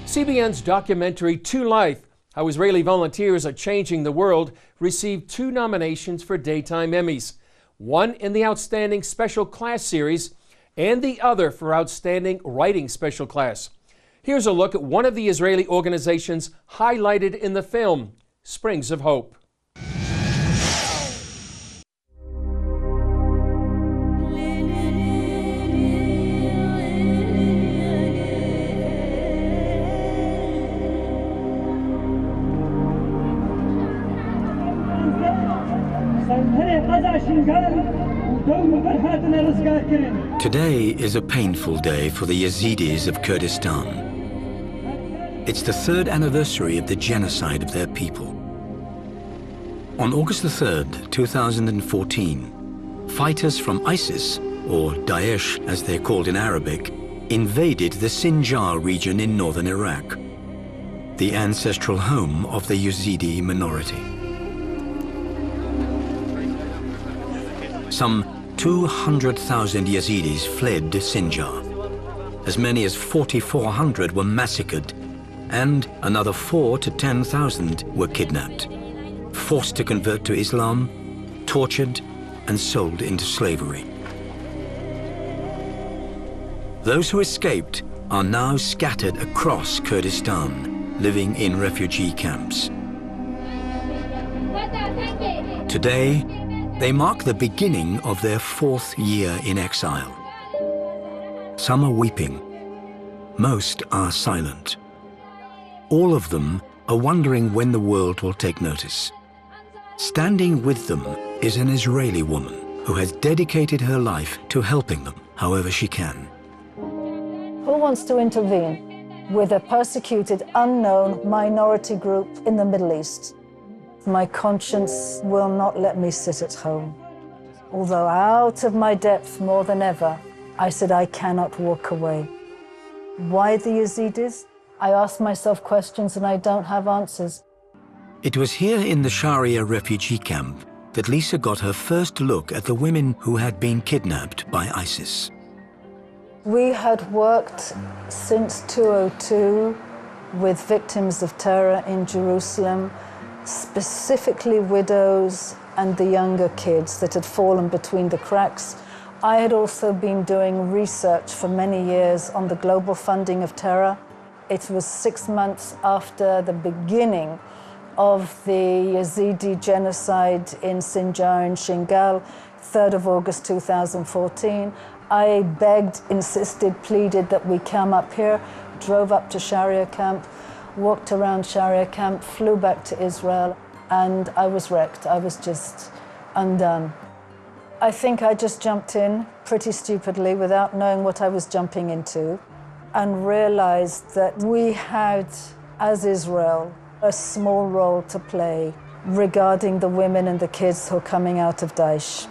CBN's documentary To Life, How Israeli Volunteers Are Changing the World, received 2 nominations for Daytime Emmys, one in the Outstanding Special Class Series and the other for Outstanding Writing Special Class. Here's a look at one of the Israeli organizations highlighted in the film, Springs of Hope. Today is a painful day for the Yazidis of Kurdistan. It's the 3rd anniversary of the genocide of their people. On August the 3rd, 2014, fighters from ISIS, or Daesh as they're called in Arabic, invaded the Sinjar region in northern Iraq, the ancestral home of the Yazidi minority. Some 200,000 Yazidis fled Sinjar. As many as 4,400 were massacred, and another 4,000 to 10,000 were kidnapped, forced to convert to Islam, tortured, and sold into slavery. Those who escaped are now scattered across Kurdistan, living in refugee camps. Today, they mark the beginning of their 4th year in exile. Some are weeping. Most are silent. All of them are wondering when the world will take notice. Standing with them is an Israeli woman who has dedicated her life to helping them however she can. Who wants to intervene with a persecuted, unknown minority group in the Middle East? My conscience will not let me sit at home. Although out of my depth more than ever, I said I cannot walk away. Why the Yazidis? I ask myself questions and I don't have answers. It was here in the Sharia refugee camp that Lisa got her first look at the women who had been kidnapped by ISIS. We had worked since 2002 with victims of terror in Jerusalem, specifically widows and the younger kids that had fallen between the cracks. I had also been doing research for many years on the global funding of terror. It was 6 months after the beginning of the Yazidi genocide in Sinjar and Shingal, 3rd of August 2014. I begged, insisted, pleaded that we come up here, drove up to Sharia camp, walked around Sharia camp, flew back to Israel, and I was wrecked. I was just undone. I think I just jumped in pretty stupidly without knowing what I was jumping into, and realized that we had, as Israel, a small role to play regarding the women and the kids who are coming out of Daesh.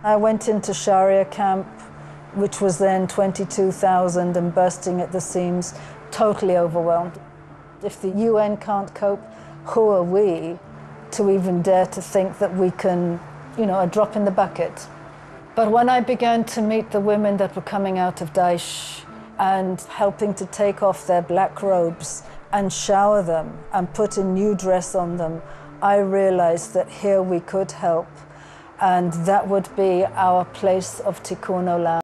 I went into Sharia camp, which was then 22,000 and bursting at the seams, totally overwhelmed. If the UN can't cope, who are we to even dare to think that we can, a drop in the bucket? But when I began to meet the women that were coming out of Daesh and helping to take off their black robes and shower them and put a new dress on them, I realized that here we could help, and that would be our place of tikkun olam.